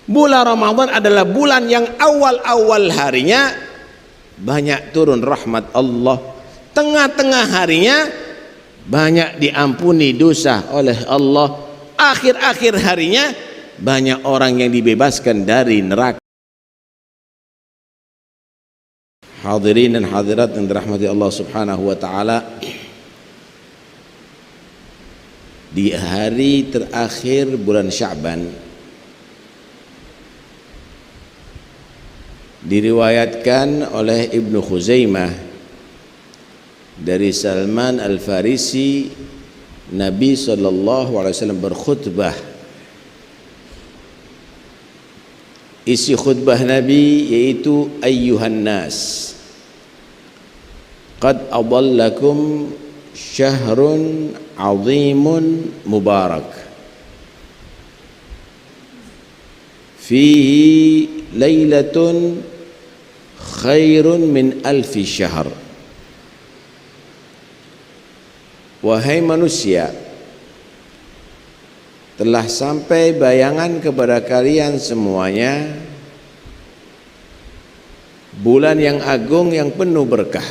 Bulan Ramadan adalah bulan yang awal-awal harinya banyak turun rahmat Allah, tengah-tengah harinya banyak diampuni dosa oleh Allah, akhir-akhir harinya banyak orang yang dibebaskan dari neraka. Hadirin dan hadirat yang dirahmati Allah Subhanahu wa taala, di hari terakhir bulan Sya'ban diriwayatkan oleh Ibnu Khuzaimah dari Salman Al-Farisi, Nabi SAW berkhutbah. Isi khutbah Nabi yaitu ayyuhan nas, qad adallakum syahrun azimun mubarak, fihi lailatun khairun min alfi syahr. Wahai manusia, telah sampai bayangan kepada kalian semuanya bulan yang agung yang penuh berkah,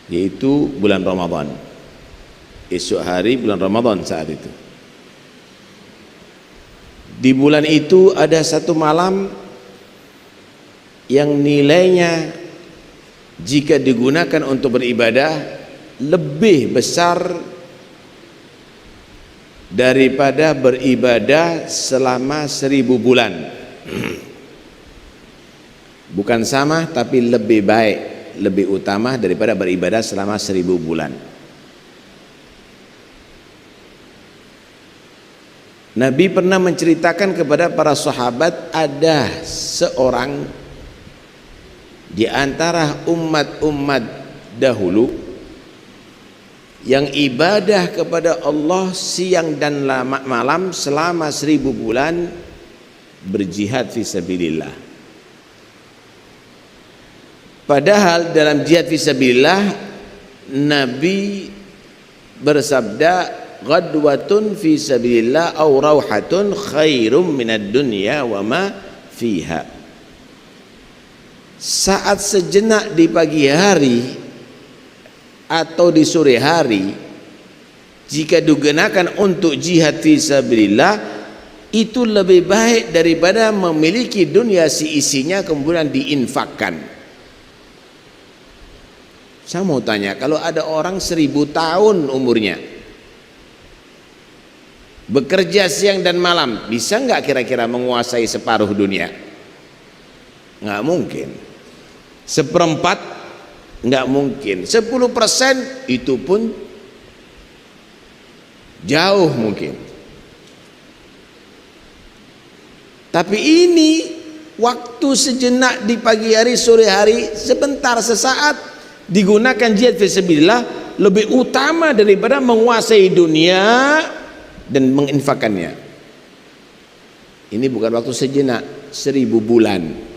yaitu bulan Ramadan. Esok hari bulan Ramadan saat itu. Di bulan itu ada satu malam yang nilainya jika digunakan untuk beribadah lebih besar daripada beribadah selama 1000 bulan. Bukan sama, tapi lebih baik, lebih utama daripada beribadah selama 1000 bulan. Nabi pernah menceritakan kepada para sahabat, ada seorang di antara umat-umat dahulu yang ibadah kepada Allah siang dan malam selama 1000 bulan, berjihad fisabilillah. Padahal dalam jihad fisabilillah Nabi bersabda, ghadwatun fi sabilillah aw rauhatun khairum minad dunya wa ma fiha. Saat sejenak di pagi hari atau di sore hari jika digunakan untuk jihad fi sabilillah, itu lebih baik daripada memiliki dunia seisinya kemudian diinfakkan. Saya mau tanya, kalau ada orang 1000 tahun umurnya, bekerja siang dan malam, bisa nggak kira-kira menguasai separuh dunia? Nggak mungkin. 1/4 nggak mungkin. 10% itu pun jauh mungkin. Tapi ini waktu sejenak di pagi hari, sore hari, sebentar, sesaat digunakan jihad fisabilillah lebih utama daripada menguasai dunia dan menginfakkannya. Ini bukan waktu sejenak, 1000 bulan.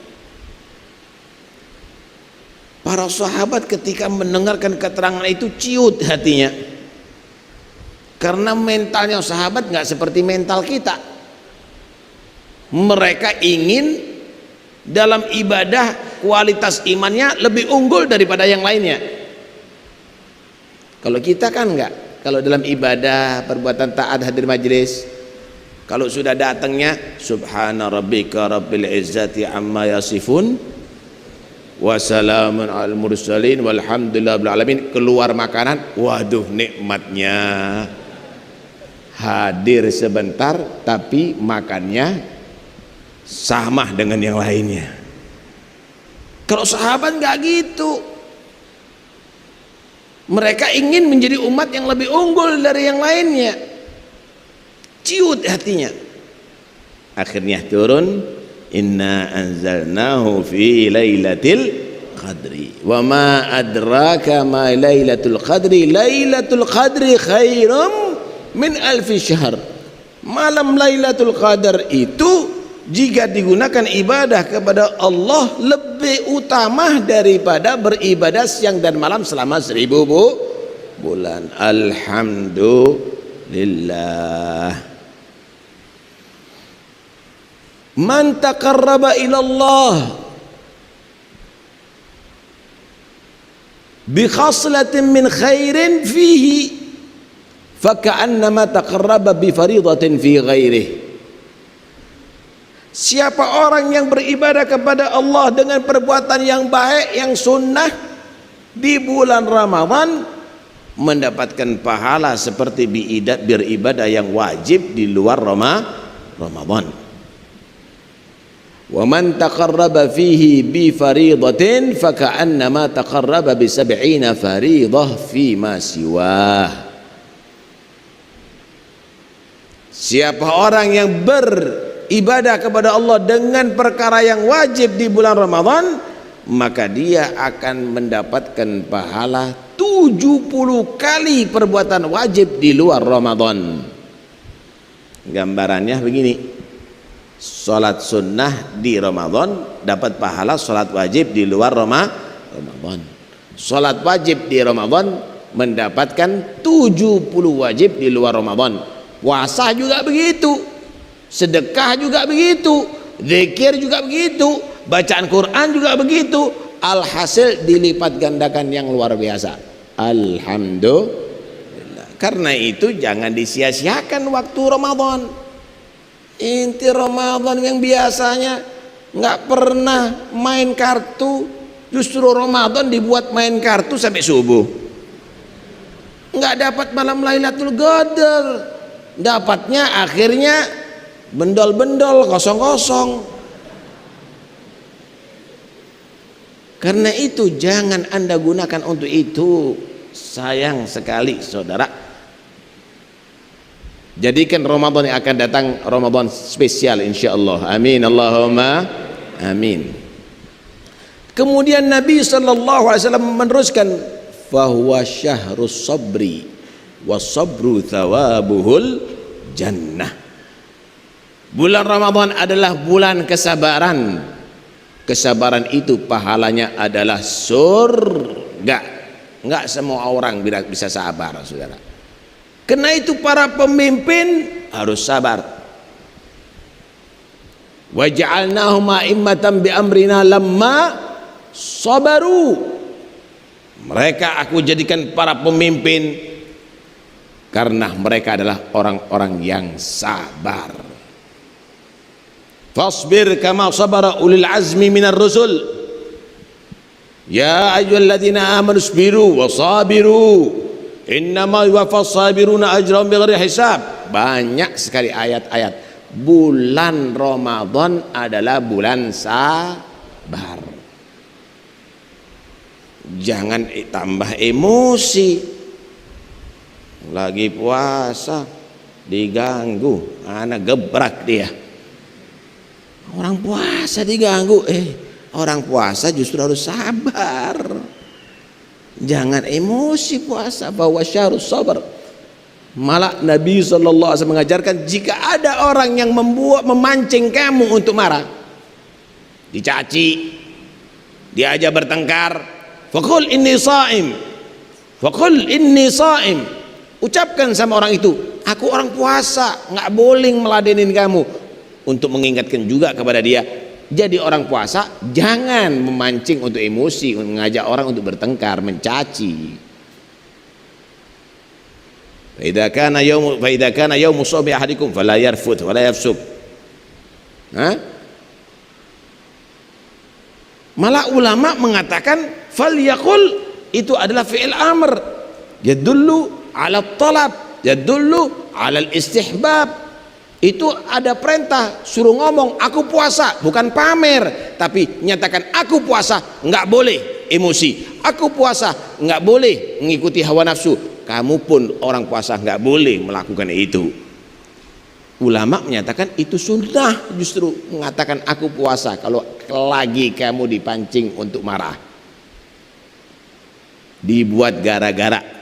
Para sahabat ketika mendengarkan keterangan itu ciut hatinya, karena mentalnya sahabat nggak seperti mental kita. Mereka ingin dalam ibadah kualitas imannya lebih unggul daripada yang lainnya. Kalau kita kan enggak. Kalau dalam ibadah, perbuatan taat, hadir majelis, kalau sudah datangnya subhana rabbika rabbil izzati amma yasifun wa salamun al mursalin walhamdulillahi rabbil alamin, keluar makanan, waduh nikmatnya. Hadir sebentar tapi makannya sama dengan yang lainnya. Kalau sahabat enggak gitu. Mereka ingin menjadi umat yang lebih unggul dari yang lainnya. Ciut hatinya. Akhirnya turun, inna anzalnahu fi lailatul qadri wa ma adraka ma lailatul qadri, lailatul qadri khairum min alfi syahr. Malam Lailatul Qadar itu jika digunakan ibadah kepada Allah lebih utama daripada beribadah siang dan malam selama 1000 bulan. Alhamdulillah. Man taqarraba ila Allah bi khaslatin min khairin fihi faka'annama taqarraba bi faridatin fi ghairihi. Siapa orang yang beribadah kepada Allah dengan perbuatan yang baik, yang sunnah di bulan Ramadan, mendapatkan pahala seperti beribadah yang wajib di luar Ramadan. Wa man taqarraba fihi bi faridatin faka'annama taqarraba bi 70 faridah fi ma siwah. Siapa orang yang beribadah kepada Allah dengan perkara yang wajib di bulan Ramadan, maka dia akan mendapatkan pahala 70 kali perbuatan wajib di luar Ramadan. Gambarannya begini, sholat sunnah di Ramadan dapat pahala sholat wajib di luar Ramadan. Sholat wajib di Ramadan mendapatkan 70 wajib di luar Ramadan. Puasa juga begitu, sedekah juga begitu, zikir juga begitu, bacaan Quran juga begitu. Alhasil dilipat gandakan yang luar biasa. Alhamdulillah. Karena itu jangan disia-siakan waktu Ramadan. Inti Ramadan yang biasanya nggak pernah main kartu, justru Ramadan dibuat main kartu sampai subuh. Nggak dapat malam Lailatul Qadar, dapatnya akhirnya bendol-bendol kosong-kosong. Karena itu jangan Anda gunakan untuk itu. Sayang sekali saudara. Jadikan Ramadan yang akan datang Ramadan spesial insyaallah. Amin Allahumma amin. Kemudian Nabi sallallahu alaihi wasallam meneruskan, fahuwa syahrus sabri wasabru thawabuhul jannah. Bulan Ramadan adalah bulan kesabaran. Kesabaran itu pahalanya adalah surga. Enggak semua orang bisa sabar, saudara. Karena itu para pemimpin harus sabar. Waja'alnahum a'immatan bi amrina lamma sabaru. Mereka aku jadikan para pemimpin karena mereka adalah orang-orang yang sabar. Fasbir kama sabara ulil azmi minar rusul. Ya ayyuhalladzina amanu isbiru wasabiru innama yuwaffas sabiruna ajrahum bighairi hisab. Banyak sekali ayat-ayat. Bulan Ramadan adalah bulan sabar. Jangan tambah emosi. Lagi puasa diganggu, anak gebrak dia. Orang puasa diganggu, orang puasa justru harus sabar. Jangan emosi puasa, bahwa syarus sabar. Malah Nabi SAW mengajarkan, jika ada orang yang memancing kamu untuk marah, dicaci, diajak bertengkar, faqul inni sha'im, faqul inni sha'im. Ucapkan sama orang itu, aku orang puasa, nggak boleh meladenin kamu. Untuk mengingatkan juga kepada dia, jadi orang puasa jangan memancing untuk emosi, mengajak orang untuk bertengkar, mencaci. Fa idza kana yaumu shaumi ahadikum fala yarfuth wala yafsuk. Malah ulama mengatakan falyaqul itu adalah fi'il amr, yadullu ala talab, yadullu ala istihbab. Itu ada perintah, suruh ngomong aku puasa, bukan pamer, tapi nyatakan aku puasa, nggak boleh emosi. Aku puasa, nggak boleh mengikuti hawa nafsu. Kamu pun orang puasa nggak boleh melakukan itu. Ulama menyatakan itu sunnah, justru mengatakan aku puasa kalau lagi kamu dipancing untuk marah, dibuat gara-gara.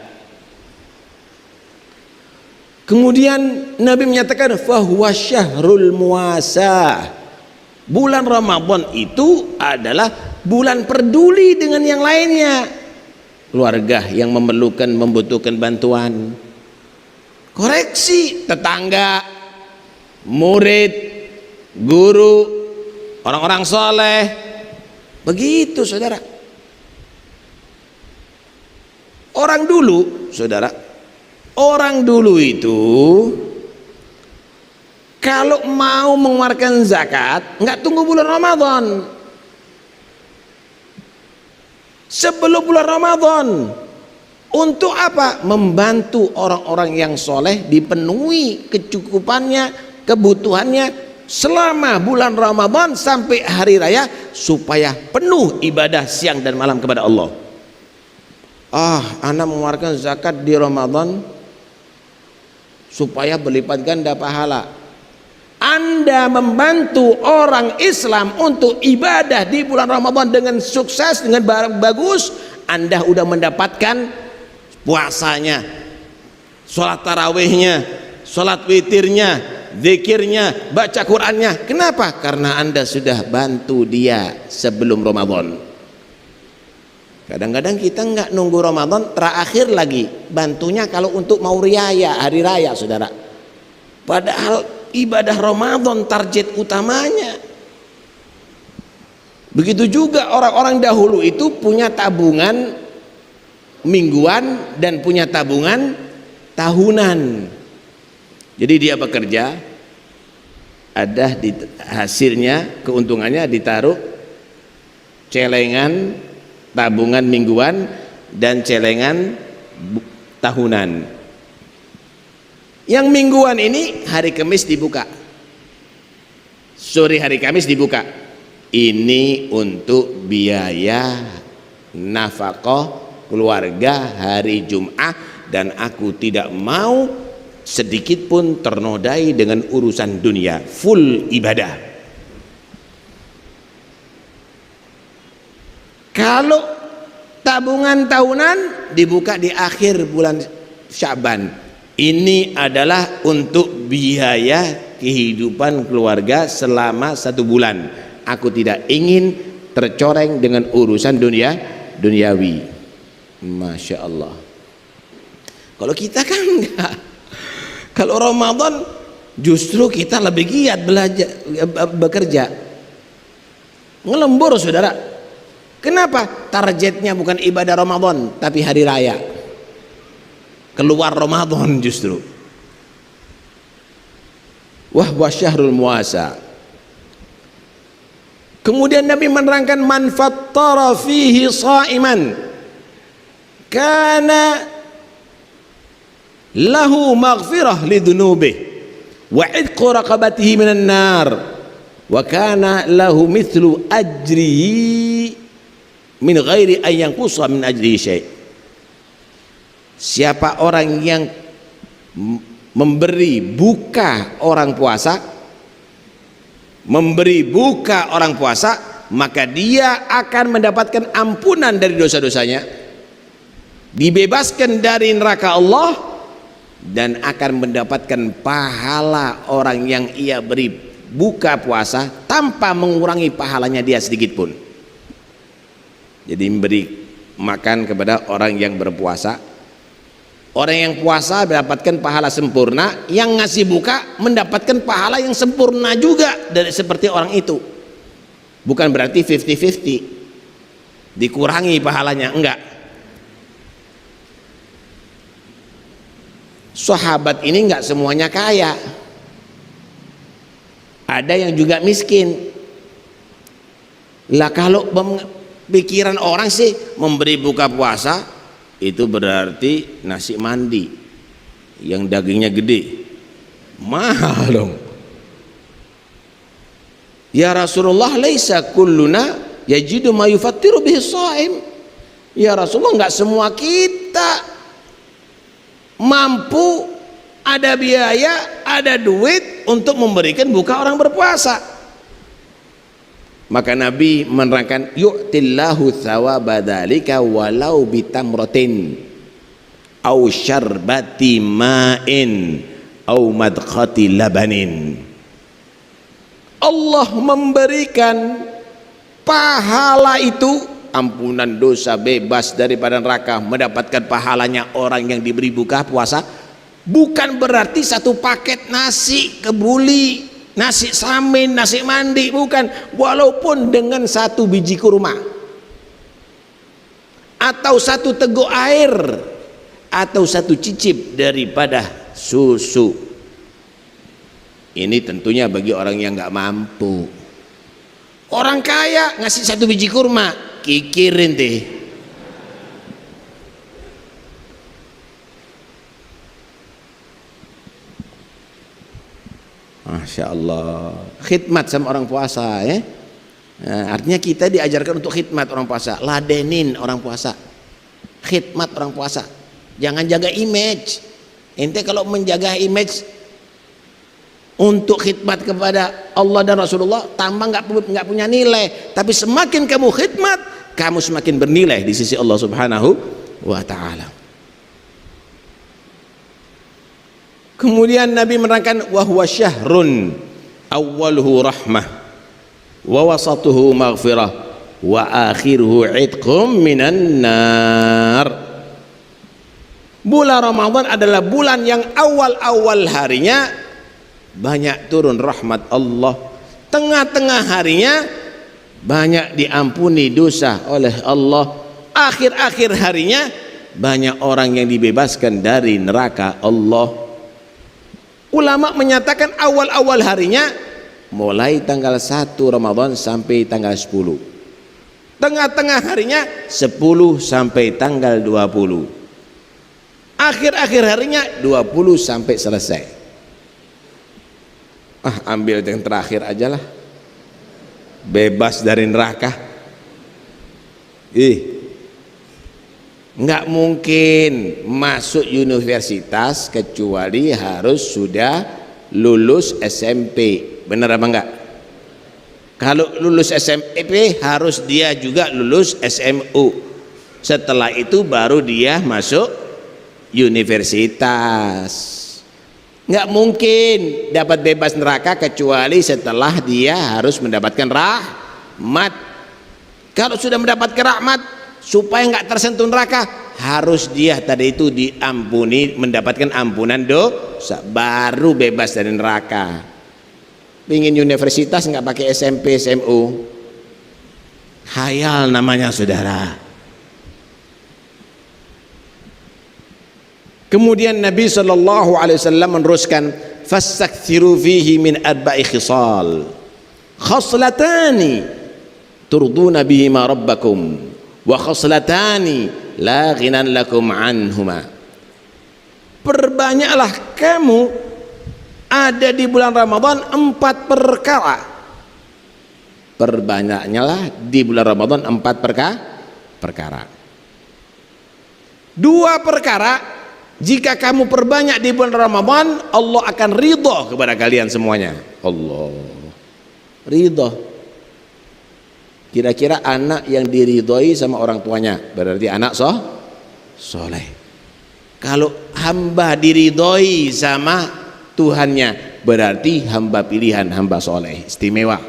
Kemudian Nabi menyatakan fahuwa syahrul muasah. Bulan Ramadan itu adalah bulan peduli dengan yang lainnya. Keluarga yang membutuhkan bantuan, koreksi tetangga, murid, guru, orang-orang soleh. Begitu saudara. Orang dulu saudara, orang dulu itu kalau mau mengeluarkan zakat nggak tunggu bulan Ramadan. Sebelum bulan Ramadan. Untuk apa? Membantu orang-orang yang soleh dipenuhi kecukupannya, kebutuhannya selama bulan Ramadan sampai hari raya, supaya penuh ibadah siang dan malam kepada Allah. Anak mengeluarkan zakat di Ramadan supaya berlipat ganda pahala. Anda membantu orang Islam untuk ibadah di bulan Ramadan dengan sukses, dengan bagus, Anda udah mendapatkan puasanya, sholat tarawihnya, sholat witirnya, zikirnya, baca Qur'annya. Kenapa? Karena Anda sudah bantu dia sebelum Ramadan. Kadang-kadang kita nggak nunggu Ramadan, terakhir lagi bantunya kalau untuk mau riaya, hari raya saudara. Padahal ibadah Ramadan target utamanya. Begitu juga orang-orang dahulu itu punya tabungan mingguan dan punya tabungan tahunan. Jadi dia bekerja, ada di hasilnya, keuntungannya ditaruh celengan tabungan mingguan dan celengan tahunan. Yang mingguan ini hari Kamis dibuka, sore hari Kamis dibuka. Ini untuk biaya nafkah keluarga hari Jum'ah, dan aku tidak mau sedikit pun ternodai dengan urusan dunia, full ibadah. Kalau tabungan tahunan dibuka di akhir bulan Sya'ban, ini adalah untuk biaya kehidupan keluarga selama 1 bulan. Aku tidak ingin tercoreng dengan urusan duniawi. Masya Allah. Kalau kita kan enggak. Kalau Ramadan justru kita lebih giat belajar, bekerja, ngelembur saudara. Kenapa? Targetnya bukan ibadah Ramadan tapi hari raya, keluar Ramadan justru. Wahwa syahrul muasa. Kemudian Nabi menerangkan, man fattara fihi sha'iman kana lahu maghfirah lidunubih wa idqu raqabatihi minan nar wa kana lahu mithlu ajrihi min ghairi an yanqusa min ajrihi syai'. Siapa orang yang memberi buka orang puasa, maka dia akan mendapatkan ampunan dari dosa-dosanya, dibebaskan dari neraka Allah, dan akan mendapatkan pahala orang yang ia beri buka puasa tanpa mengurangi pahalanya dia sedikit pun. Jadi memberi makan kepada orang yang berpuasa, orang yang puasa mendapatkan pahala sempurna, yang ngasih buka mendapatkan pahala yang sempurna juga dari seperti orang itu. Bukan berarti 50-50 dikurangi pahalanya, enggak. Sahabat ini enggak semuanya kaya, ada yang juga miskin. Lah kalau pikiran orang sih memberi buka puasa itu berarti nasi mandi yang dagingnya gede, mahal dong. Ya Rasulullah, laisa kulluna yajidu ma yufattiru bihi shaim. Ya Rasulullah, enggak semua kita mampu, ada biaya, ada duit untuk memberikan buka orang berpuasa. Maka Nabi menerangkan, yu'tillahu thawaba dzalika walau bitamratin au syarbati ma'in au madkhati labanin. Allah memberikan pahala itu, ampunan dosa, bebas daripada neraka, mendapatkan pahalanya orang yang diberi buka puasa, bukan berarti 1 paket nasi kebuli nasi samin, nasi mandi, bukan. Walaupun dengan 1 biji kurma atau 1 teguk air atau 1 cicip daripada susu. Ini tentunya bagi orang yang nggak mampu. Orang kaya ngasih 1 biji kurma, kikirin deh. Masya Allah, khidmat sama orang puasa ya. Nah, artinya kita diajarkan untuk khidmat orang puasa, ladenin orang puasa, khidmat orang puasa. Jangan jaga image. Ente kalau menjaga image untuk khidmat kepada Allah dan Rasulullah, tambah nggak punya nilai. Tapi semakin kamu khidmat, kamu semakin bernilai di sisi Allah Subhanahu wa Ta'ala. Kemudian Nabi menerangkan wahwa syahrun awwaluhu rahmah wa wasatuhu maghfirah wa akhiruhu itqum minan nar. Bulan Ramadan adalah bulan yang awal-awal harinya banyak turun rahmat Allah, tengah-tengah harinya banyak diampuni dosa oleh Allah, akhir-akhir harinya banyak orang yang dibebaskan dari neraka Allah. Ulama menyatakan awal-awal harinya mulai tanggal 1 Ramadan sampai tanggal 10. Tengah-tengah harinya 10 sampai tanggal 20. Akhir-akhir harinya 20 sampai selesai. Ambil yang terakhir aja lah. Bebas dari neraka. Nggak mungkin masuk universitas kecuali harus sudah lulus SMP. Benar apa enggak? Kalau lulus SMP harus dia juga lulus SMU. Setelah itu baru dia masuk universitas. Nggak mungkin dapat bebas neraka kecuali setelah dia harus mendapatkan rahmat. Kalau sudah mendapatkan rahmat, supaya nggak tersentuh neraka, harus dia tadi itu diampuni, mendapatkan ampunan dosa, baru bebas dari neraka. Pingin universitas nggak pakai SMP SMU, khayal namanya saudara. Kemudian Nabi SAW meneruskan, fastakthiru fihi min arba'i khisal khaslatani turduna bihima rabbakum wa khaslatani la ghinan lakum anhuma. Perbanyaklah kamu ada di bulan Ramadan 4 perkara. Perbanyaklah di bulan Ramadan 4 perkara. 2 perkara jika kamu perbanyak di bulan Ramadan, Allah akan ridha kepada kalian semuanya. Allah ridha. Kira-kira anak yang diridhoi sama orang tuanya berarti anak soleh. Kalau hamba diridhoi sama Tuhannya berarti hamba pilihan, hamba soleh, istimewa.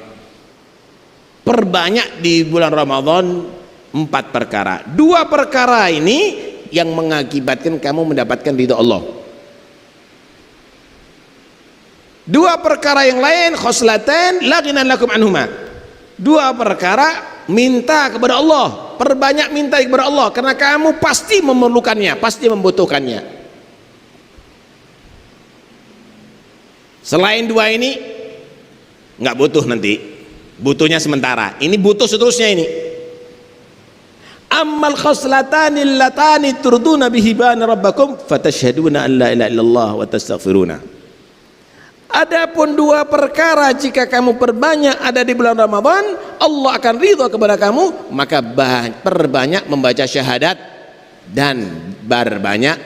Perbanyak di bulan Ramadan 4 perkara. 2 perkara ini yang mengakibatkan kamu mendapatkan ridha Allah. 2 perkara yang lain, khoslatan la ghinan lakum anhuma. 2 perkara minta kepada Allah, perbanyak minta kepada Allah karena kamu pasti memerlukannya, pasti membutuhkannya. Selain 2 ini nggak butuh, nanti butuhnya sementara, ini butuh seterusnya ini. Ammal khaslatani allatani turduna bihibana rabbakum fatashhaduna an la ilaha illallah wa tastaghfiruna. Adapun 2 perkara jika kamu perbanyak ada di bulan Ramadan, Allah akan ridha kepada kamu, maka perbanyak membaca syahadat dan berbanyak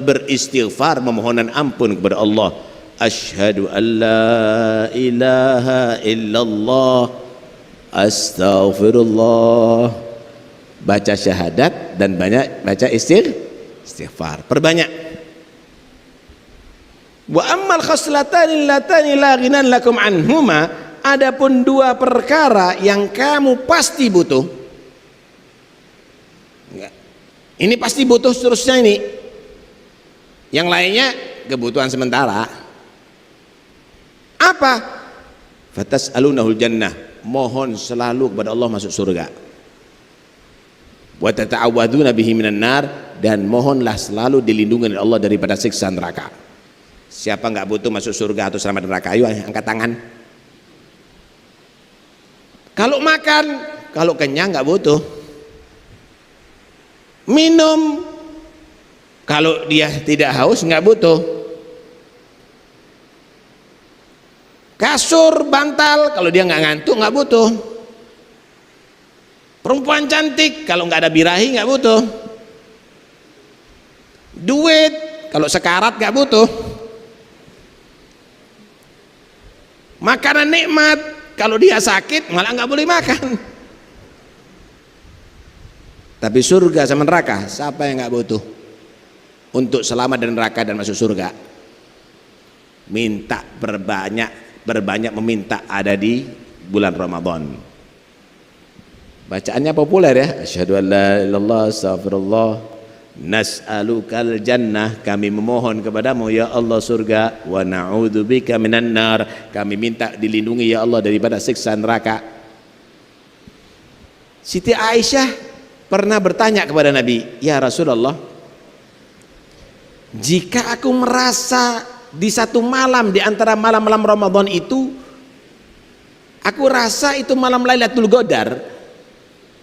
beristighfar, memohonan ampun kepada Allah. Asyhadu an la ilaha illallah astaghfirullah. Baca syahadat dan banyak baca istighfar, perbanyak. Wa ammal khaslatani allatani la ghinan lakum anhuma, adapun 2 perkara yang kamu pasti butuh. Ini pasti butuh seterusnya ini. Yang lainnya kebutuhan sementara. Apa? fatas'alunahul jannah, mohon selalu kepada Allah masuk surga. Wa tata'awwadzuna bihi minan nar, dan mohonlah selalu dilindungi oleh Allah daripada siksa neraka. Siapa enggak butuh masuk surga atau selamat neraka? Ayo angkat tangan. Kalau makan, kalau kenyang enggak butuh. Minum, kalau dia tidak haus enggak butuh. Kasur, bantal, kalau dia enggak ngantuk enggak butuh. Perempuan cantik, kalau nggak ada birahi nggak butuh. Duit, kalau sekarat nggak butuh. Makanan nikmat, kalau dia sakit malah nggak boleh makan. Tapi surga sama neraka, siapa yang nggak butuh untuk selamat dari neraka dan masuk surga? Minta berbanyak meminta ada di bulan Ramadan. Bacaannya populer ya, asyhadu an la ilaha illallah astaghfirullah nas'alukal jannah, kami memohon kepadamu ya Allah surga, wa na'udzubika minan nar, kami minta dilindungi ya Allah daripada siksa neraka. Siti Aisyah pernah bertanya kepada Nabi, ya Rasulullah, jika aku merasa di satu malam di antara malam-malam Ramadan itu, aku rasa itu malam Lailatul Qadar,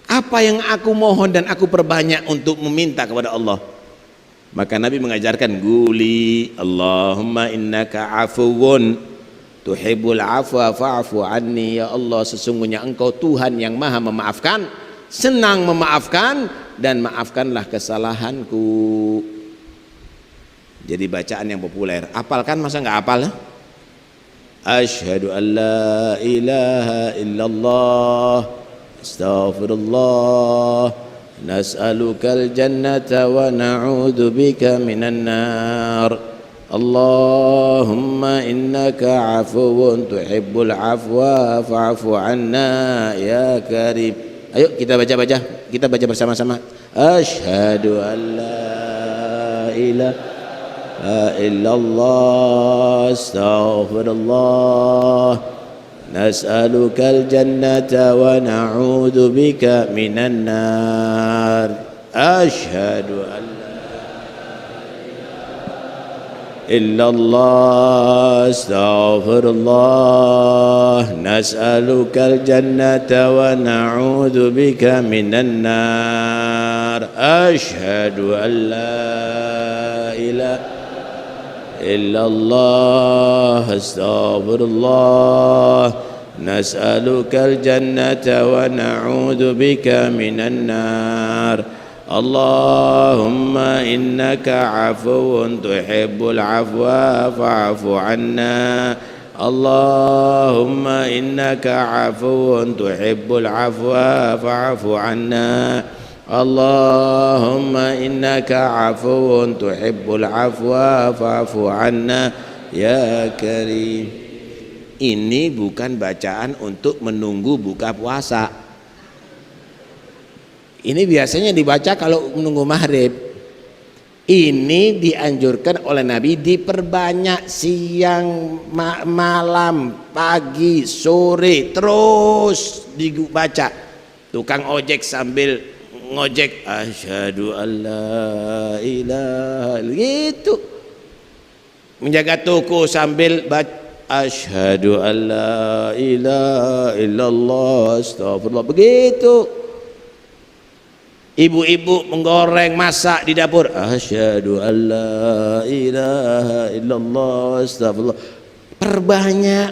apa yang aku mohon dan aku perbanyak untuk meminta kepada Allah? Maka Nabi mengajarkan, guli Allahumma innaka afuwun tuhibbul afwa fa'fu anni, ya Allah sesungguhnya engkau Tuhan yang maha memaafkan, senang memaafkan, dan maafkanlah kesalahanku. Jadi bacaan yang populer. Apalkan, masa nggak apal? Asyhadu an la ilaha illallah astaghfirullah nas'alukal jannata wa na'udzu bika minan nar. Allahumma innaka afuwun tuhibbul afwa fa'fu anna ya karim. Ayo kita baca kita baca bersama-sama. Asyhadu an la ilaha illallah astaghfirullah nas'alukal jannata wa na'udzu bika minan nar. Asyhadu an la ilaha illallah astaghfirullah nas'alukal jannata wa na'udzu bika minan nar. Asyhadu an la ilaha illallah astaghfirullah nas'alukal jannata wa na'udzu bika minan nar. Allahumma innaka afuwun tuhibbul afwa fa'fu anna. Allahumma innaka afuwun tuhibbul afwa fa'fu anna. Allahumma innaka afuwun tuhibbul afwa fa'fu anna ya karim. Ini bukan bacaan untuk menunggu buka puasa. Ini biasanya dibaca kalau menunggu maghrib. Ini dianjurkan oleh Nabi diperbanyak siang, malam, pagi, sore, terus dibaca. Tukang ojek sambil ngojek asyhadu alla ilaha gitu, menjaga toko sambil baca asyhadu alla ilaha illallah astagfirullah, begitu. Ibu-ibu menggoreng masak di dapur asyhadu alla ilaha illallah astagfirullah, perbanyak.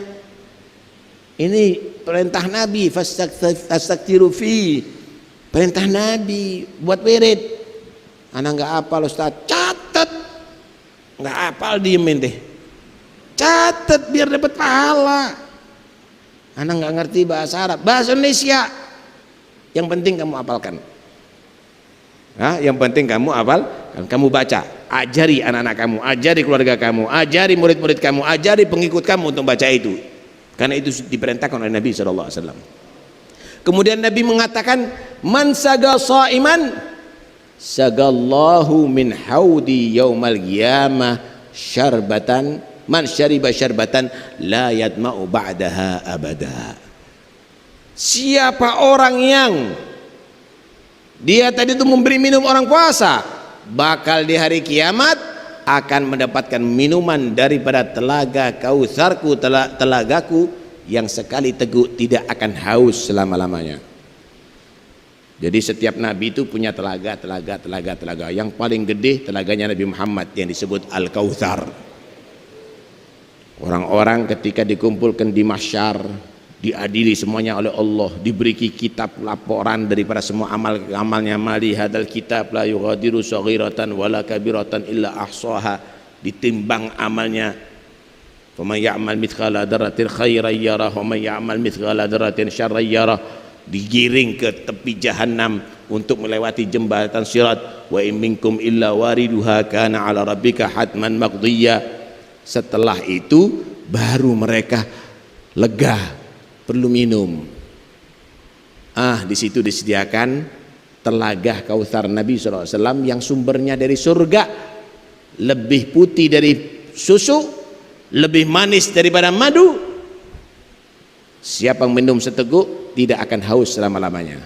Ini perintah Nabi, fastaghfiru fi, perintah Nabi buat wirid. Anak nggak hafal Ustaz, catat. Nggak hafal diemin deh, catat biar dapat pahala. Anak nggak ngerti bahasa Arab, bahasa Indonesia, yang penting kamu hafalkan. Nah, yang penting kamu hafal, kamu baca. Ajari anak-anak kamu, ajari keluarga kamu, ajari murid-murid kamu, ajari pengikut kamu untuk baca itu, karena itu diperintahkan oleh Nabi SAW. Kemudian Nabi mengatakan, man saga shaiman sagallahu min haudi yaumal qiyamah syarbatan man syariba syarbatan la yadma'u ba'daha abada. Siapa orang yang dia tadi itu memberi minum orang puasa, bakal di hari kiamat akan mendapatkan minuman daripada telaga Kautsarku, telagaku yang sekali teguk tidak akan haus selama-lamanya. Jadi setiap nabi itu punya telaga. Yang paling gede telaganya Nabi Muhammad yang disebut Al-Kautsar. Orang-orang ketika dikumpulkan di mahsyar, diadili semuanya oleh Allah, diberi kitab laporan daripada semua amalnya. Mali hadal kitab la yughadiru saghiratan wala kabiratan illa ahsaha, ditimbang amalnya. Faman ya'mal mithqala dzarratin khairan yarah wa man ya'mal mithqala dzarratin syarran yarah, digiring ke tepi jahanam untuk melewati jembatan sirat. Wa in minkum illa wariduha kana 'ala rabbika hatman maqdiyya. Setelah itu baru mereka lega, perlu minum. Di situ disediakan telaga Kautsar Nabi SAW yang sumbernya dari surga, lebih putih dari susu, lebih manis daripada madu. Siapa yang minum seteguk tidak akan haus selama-lamanya.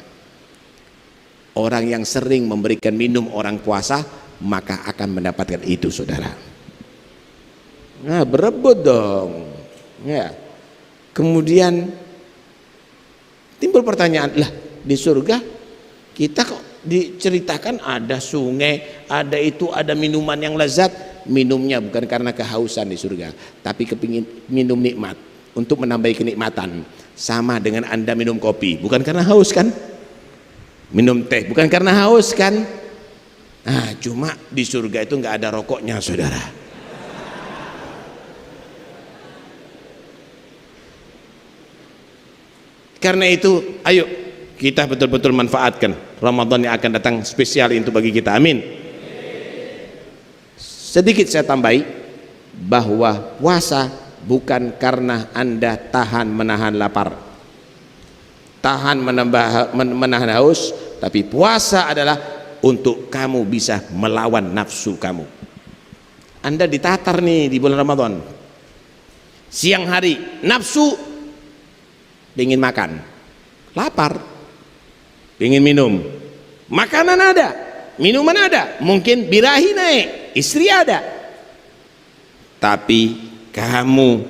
Orang yang sering memberikan minum orang puasa maka akan mendapatkan itu, saudara. Nah, berebut dong ya. Kemudian timbul pertanyaan, lah di surga kita kok diceritakan ada sungai, ada itu, ada minuman yang lezat. Minumnya bukan karena kehausan di surga, tapi kepingin minum nikmat untuk menambah kenikmatan. Sama dengan Anda minum kopi, bukan karena haus kan? Minum teh bukan karena haus kan? Cuma di surga itu nggak ada rokoknya, saudara. Karena itu ayo kita betul-betul manfaatkan Ramadan yang akan datang spesial itu bagi kita, amin. Sedikit saya tambahi bahwa puasa bukan karena Anda tahan menahan lapar, tahan menahan haus, tapi puasa adalah untuk kamu bisa melawan nafsu kamu. Anda ditatar nih di bulan Ramadan, siang hari nafsu ingin makan, lapar, ingin minum, makanan ada, minuman ada, mungkin birahi naik, istri ada, tapi kamu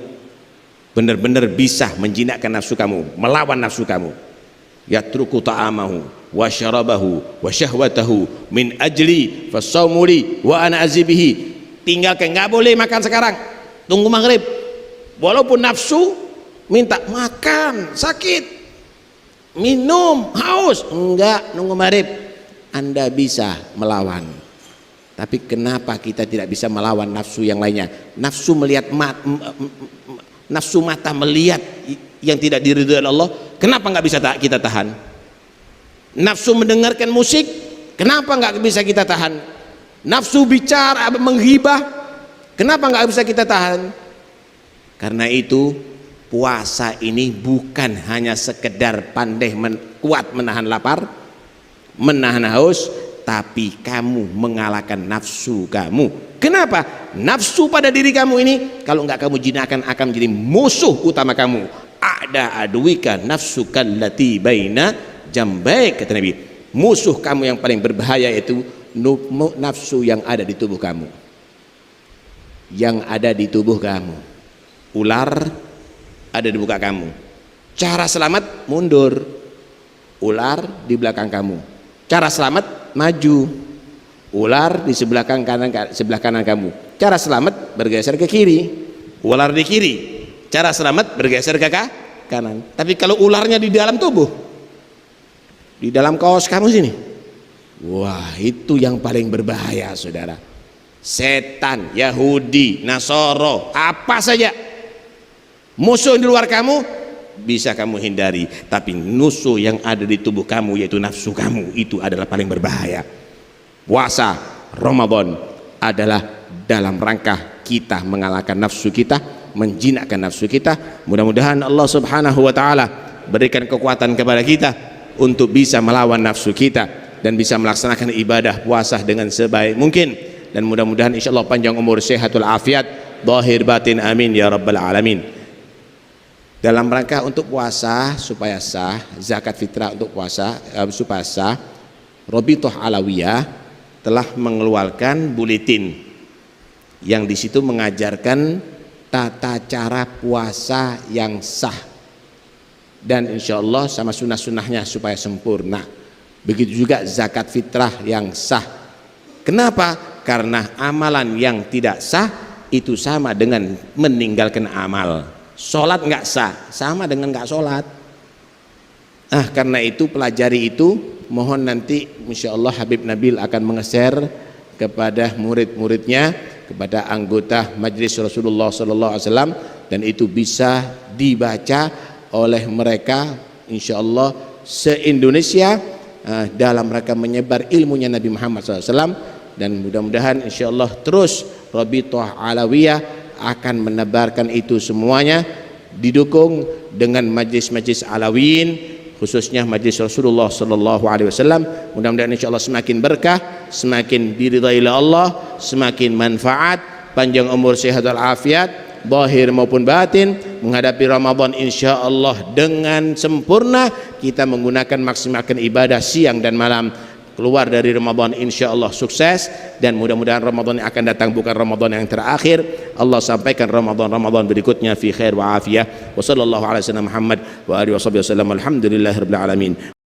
benar-benar bisa menjinakkan nafsu kamu, melawan nafsu kamu. Yatruku ta'amahu wa syarabahu wa syahwatahu min ajli fasawmuli wa ana azibihi. Tinggalkan, nggak boleh makan sekarang, tunggu maghrib. Walaupun nafsu minta makan, sakit, minum, haus, enggak, nunggu maghrib. Anda bisa melawan. Tapi kenapa kita tidak bisa melawan nafsu yang lainnya? Nafsu melihat nafsu mata melihat yang tidak diridhoi Allah, kenapa nggak bisa kita tahan? Nafsu mendengarkan musik, kenapa nggak bisa kita tahan? Nafsu bicara menghibah, kenapa nggak bisa kita tahan? Karena itu puasa ini bukan hanya sekedar pandai kuat menahan lapar, menahan haus, tapi kamu mengalahkan nafsu kamu. Kenapa? Nafsu pada diri kamu ini kalau nggak kamu jinakkan akan menjadi musuh utama kamu. Ada aduika nafsu kallati baina jambaik, kata Nabi. Musuh kamu yang paling berbahaya itu nafsu yang ada di tubuh kamu. Yang ada di tubuh kamu. Ular ada di muka kamu. Cara selamat mundur, ular di belakang kamu. Cara selamat maju, ular di sebelah kanan kamu. Cara selamat bergeser ke kiri, ular di kiri. Cara selamat bergeser ke kanan. Tapi kalau ularnya di dalam tubuh, di dalam kaos kamu sini, wah itu yang paling berbahaya, saudara. Setan, Yahudi, Nasoro, apa saja musuh di luar kamu bisa kamu hindari, tapi musuh yang ada di tubuh kamu yaitu nafsu kamu itu adalah paling berbahaya. Puasa Ramadan adalah dalam rangka kita mengalahkan nafsu kita, menjinakkan nafsu kita. Mudah-mudahan Allah Subhanahu wa taala berikan kekuatan kepada kita untuk bisa melawan nafsu kita dan bisa melaksanakan ibadah puasa dengan sebaik mungkin. Dan mudah-mudahan insyaallah panjang umur, sehatul afiat, zahir batin, amin ya rabbal alamin. Dalam rangka untuk puasa supaya sah, zakat fitrah untuk puasa supaya sah, Rabithah Alawiyah telah mengeluarkan buletin yang di situ mengajarkan tata cara puasa yang sah, dan insya Allah sama sunnah-sunnahnya supaya sempurna. Begitu juga zakat fitrah yang sah. Kenapa? Karena amalan yang tidak sah itu sama dengan meninggalkan amal. Sholat nggak sah sama dengan nggak sholat. Karena itu pelajari itu. Mohon nanti insya Allah Habib Nabil akan mengeser kepada murid-muridnya, kepada anggota Majelis Rasulullah SAW, dan itu bisa dibaca oleh mereka insya Allah se-Indonesia dalam rangka menyebar ilmunya Nabi Muhammad SAW. Dan mudah-mudahan insya Allah terus Rabithah Alawiyah akan menebarkan itu semuanya, didukung dengan majlis-majlis Alawiyin, khususnya majlis Rasulullah SAW. Mudah-mudahan insya Allah semakin berkah, semakin diridhai oleh Allah, semakin manfaat, panjang umur, sehat walafiat, zahir maupun batin, menghadapi Ramadan insya Allah dengan sempurna. Kita menggunakan maksimalkan ibadah siang dan malam, keluar dari Ramadan insya Allah sukses, dan mudah-mudahan Ramadan yang akan datang bukan Ramadan yang terakhir. Allah sampaikan Ramadan berikutnya fi khair wa afiyah. Wa sallallahu ala sayyidina Muhammad wa alihi wasallam. Alhamdulillahirabbil alamin.